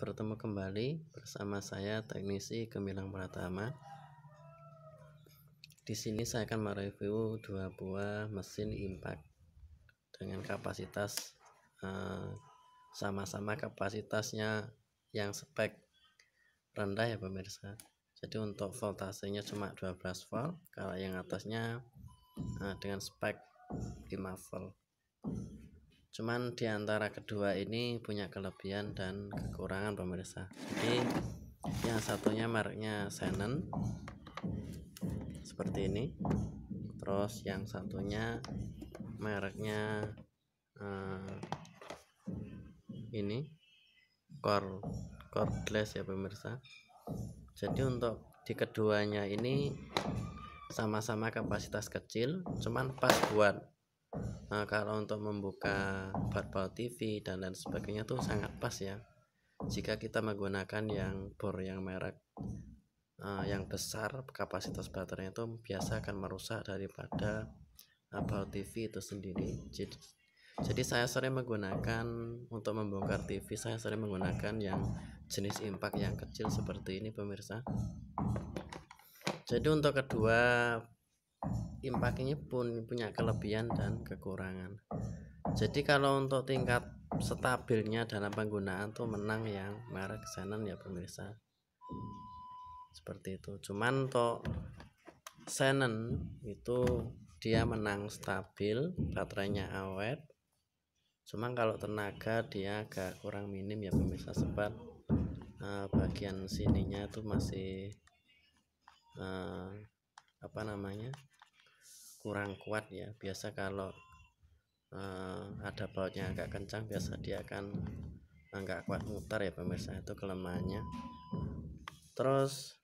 bertemu kembali bersama saya Teknisi Gemilang Pratama. Di sini saya akan mereview dua buah mesin impact dengan kapasitas sama-sama kapasitasnya yang spek rendah ya pemirsa. Jadi untuk voltasenya cuma 12 volt, kalau yang atasnya dengan spek 5 volt. Cuman diantara kedua ini punya kelebihan dan kekurangan pemirsa. Jadi yang satunya mereknya Shannon seperti ini, terus yang satunya mereknya ini cordless ya pemirsa. Jadi untuk di keduanya ini sama-sama kapasitas kecil, cuman pas buat kalau untuk membuka baut TV dan lain sebagainya tuh sangat pas ya. Jika kita menggunakan yang bor yang merek yang besar, kapasitas baterainya itu biasa akan merusak daripada baut TV itu sendiri. Jadi saya sering menggunakan untuk membongkar TV, saya sering menggunakan yang jenis impact yang kecil seperti ini pemirsa. Jadi untuk kedua impact ini pun punya kelebihan dan kekurangan. Jadi kalau untuk tingkat stabilnya dalam penggunaan tuh menang yang merek Shannon ya pemirsa, seperti itu. Cuman untuk Shannon itu dia menang stabil, baterainya awet. Cuman kalau tenaga dia agak kurang minim ya pemirsa, sebab bagian sininya itu masih kurang kuat ya. Biasa kalau ada bautnya agak kencang, biasa dia akan nggak kuat mutar ya pemirsa, itu kelemahannya. Terus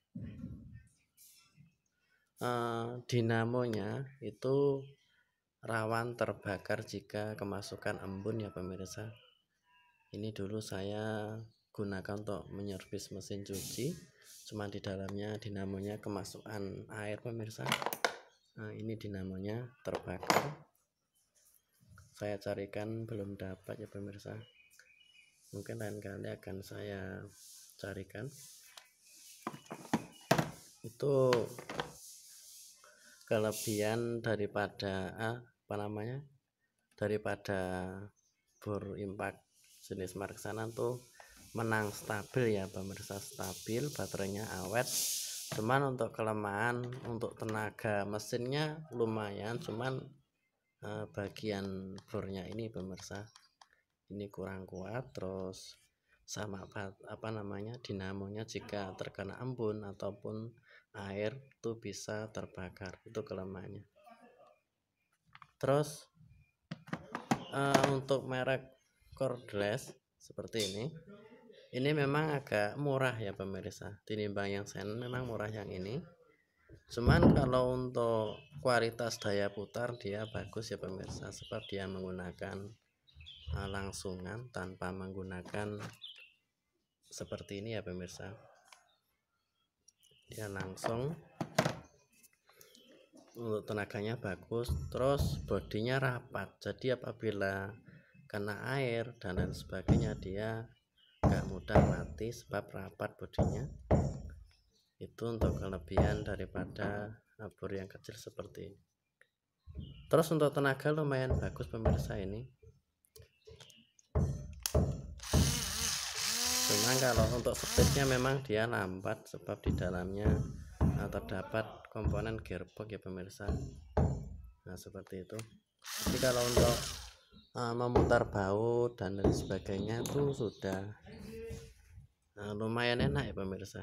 dinamonya itu rawan terbakar jika kemasukan embun ya pemirsa. Ini dulu saya gunakan untuk menyervis mesin cuci, cuma di dalamnya dinamonya kemasukan air pemirsa. Ini dinamonya terbakar, saya carikan belum dapat ya pemirsa, mungkin lain kali akan saya carikan. Itu kelebihan daripada daripada bor impact jenis merek Shannon tuh menang stabil ya pemirsa, stabil, baterainya awet. Cuman untuk kelemahan untuk tenaga mesinnya lumayan, cuman bagian bornya ini pemirsa ini kurang kuat. Terus sama dinamonya jika terkena embun ataupun air tuh bisa terbakar, itu kelemahannya. Terus untuk merek cordless seperti ini memang agak murah ya pemirsa, tinimbang yang Shannon memang murah yang ini. Cuman kalau untuk kualitas daya putar dia bagus ya pemirsa, sebab dia menggunakan langsungan tanpa menggunakan seperti ini ya pemirsa. Dia langsung, untuk tenaganya bagus, terus bodinya rapat. Jadi apabila kena air dan lain sebagainya dia gak mudah mati sebab rapat bodinya. Itu untuk kelebihan daripada bor yang kecil seperti ini. Terus untuk tenaga lumayan bagus pemirsa ini. Cuma kalau untuk speednya memang dia lambat, sebab di dalamnya terdapat komponen gearbox ya pemirsa. Seperti itu. Jadi kalau untuk memutar baut dan lain sebagainya itu sudah lumayan enak ya pemirsa.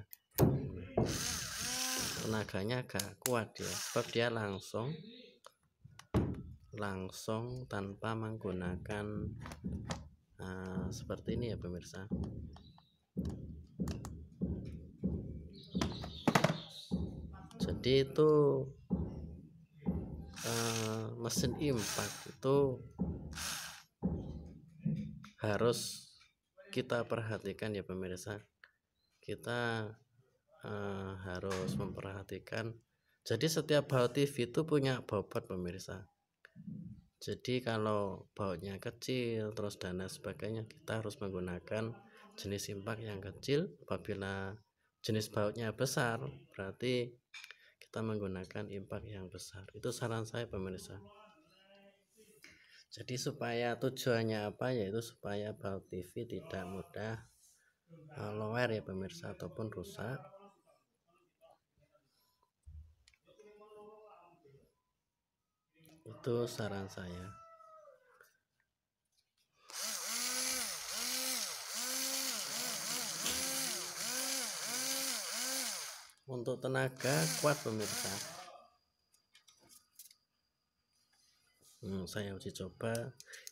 Tenaganya agak kuat ya, sebab dia langsung tanpa menggunakan seperti ini ya pemirsa. Jadi itu mesin impact itu harus kita perhatikan ya pemirsa. Kita harus memperhatikan. Jadi setiap baut TV itu punya bobot pemirsa. Jadi kalau bautnya kecil terus dan lain sebagainya, kita harus menggunakan jenis impak yang kecil. Apabila jenis bautnya besar, berarti kita menggunakan impak yang besar. Itu saran saya pemirsa. Jadi supaya tujuannya apa, yaitu supaya baut TV tidak mudah lower ya pemirsa, ataupun rusak. Itu saran saya. Untuk tenaga kuat pemirsa. Saya uji coba.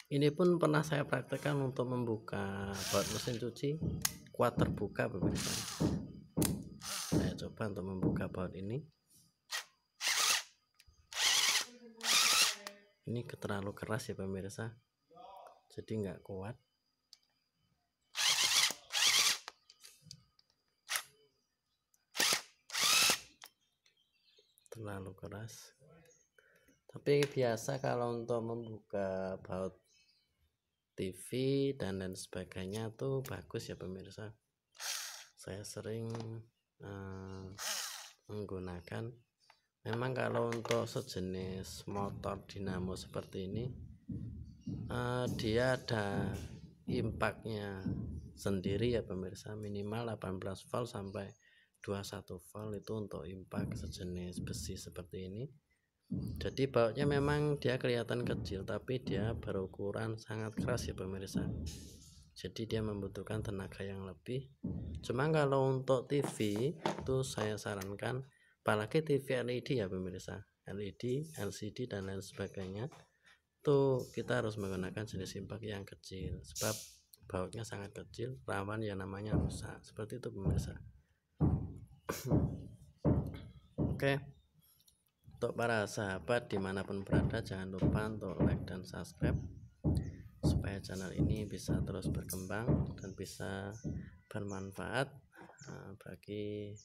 Ini pun pernah saya praktekkan untuk membuka baut mesin cuci, kuat terbuka pemirsa. Saya coba untuk membuka baut ini. Ini terlalu keras ya pemirsa, jadi nggak kuat. Terlalu keras. Tapi biasa kalau untuk membuka baut TV dan lain sebagainya tuh bagus ya pemirsa. Saya sering menggunakan. Memang kalau untuk sejenis motor dinamo seperti ini, dia ada impaknya sendiri ya pemirsa, minimal 18 volt sampai 21 volt itu untuk impak sejenis besi seperti ini. Jadi bautnya memang dia kelihatan kecil, tapi dia berukuran sangat keras ya pemirsa. Jadi dia membutuhkan tenaga yang lebih. Cuma kalau untuk TV itu saya sarankan, apalagi TV LED ya pemirsa, LED, LCD dan lain sebagainya, itu kita harus menggunakan jenis impak yang kecil, sebab bautnya sangat kecil, rawan yang namanya rusak. Seperti itu pemirsa. Oke, untuk para sahabat dimanapun berada, jangan lupa untuk like dan subscribe supaya channel ini bisa terus berkembang dan bisa bermanfaat bagi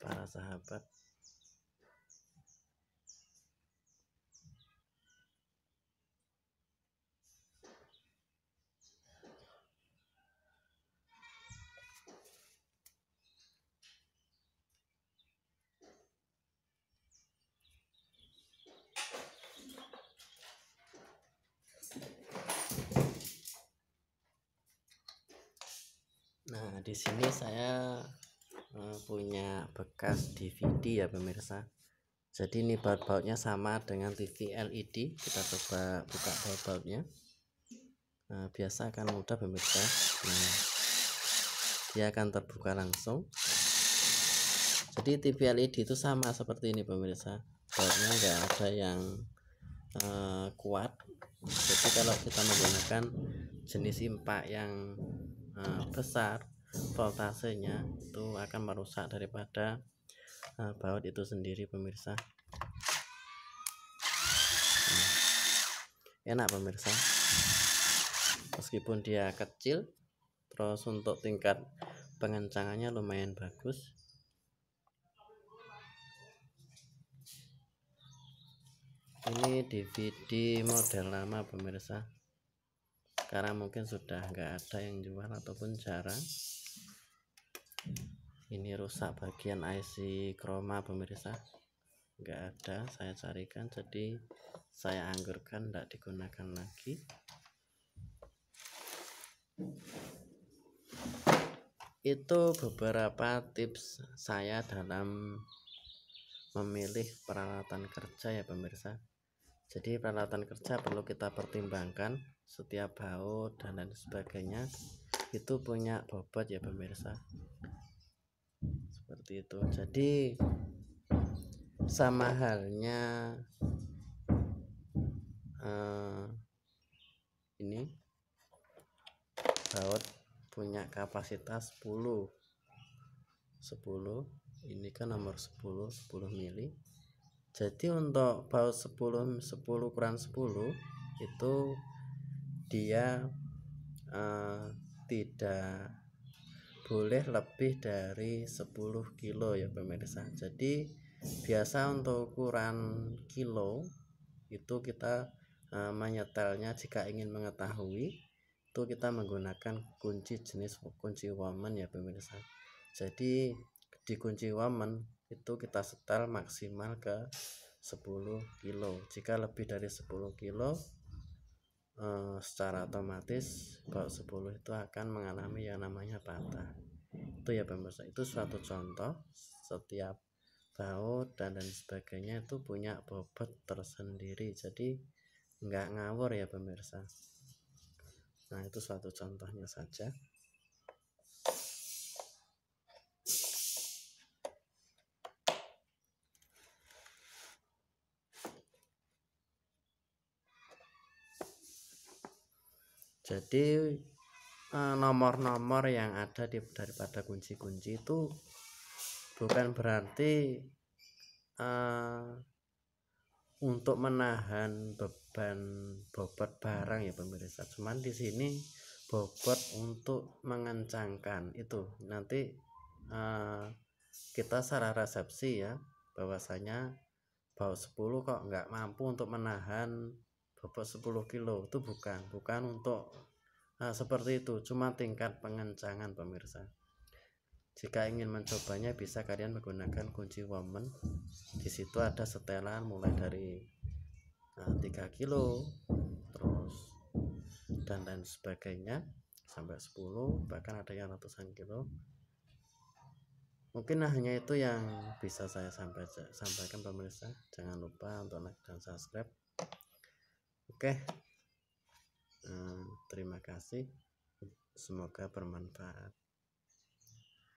para sahabat. Nah, di sini saya punya bekas DVD ya pemirsa. Jadi ini baut-bautnya sama dengan TV LED. Kita coba buka baut-bautnya. Nah, biasa akan mudah pemirsa. Nah, dia akan terbuka langsung. Jadi TV LED itu sama seperti ini pemirsa. Bautnya nggak ada yang kuat. Jadi kalau kita menggunakan jenis impak yang besar, voltasenya itu akan merusak daripada baut itu sendiri pemirsa. Enak pemirsa, meskipun dia kecil, terus untuk tingkat pengencangannya lumayan bagus. Ini DVD model lama pemirsa, sekarang mungkin sudah nggak ada yang jual ataupun jarang. Ini rusak bagian IC chroma pemirsa, nggak ada, saya carikan, jadi saya anggurkan, tidak digunakan lagi. Itu beberapa tips saya dalam memilih peralatan kerja ya pemirsa. Jadi peralatan kerja perlu kita pertimbangkan, setiap baut dan lain sebagainya itu punya bobot ya pemirsa, seperti itu. Jadi sama halnya ini baut punya kapasitas 10, ini kan nomor 10 mili. Jadi untuk baut 10 ukuran 10 itu dia tidak boleh lebih dari 10 kilo ya pemirsa. Jadi biasa untuk ukuran kilo itu kita menyetelnya, jika ingin mengetahui itu kita menggunakan kunci jenis kunci Woman ya pemirsa. Jadi di kunci Woman itu kita setel maksimal ke 10 kilo. Jika lebih dari 10 kilo secara otomatis baut 10 itu akan mengalami yang namanya patah. Itu ya pemirsa, itu suatu contoh. Setiap baut dan sebagainya itu punya bobot tersendiri, jadi nggak ngawur ya pemirsa. Nah, itu suatu contohnya saja. Jadi nomor-nomor yang ada daripada kunci-kunci itu bukan berarti untuk menahan beban bobot barang ya pemirsa. Cuman di sini bobot untuk mengencangkan itu. Nanti kita secara resepsi ya, bahwasanya baut 10 kok nggak mampu untuk menahan bobot 10 kilo. Itu bukan untuk seperti itu, cuma tingkat pengencangan pemirsa. Jika ingin mencobanya bisa kalian menggunakan kunci Woman. Di situ ada setelan mulai dari 3 kilo terus dan lain sebagainya sampai 10, bahkan ada yang ratusan kilo. Mungkin hanya itu yang bisa saya sampaikan pemirsa. Jangan lupa untuk like dan subscribe. Oke, terima kasih, semoga bermanfaat.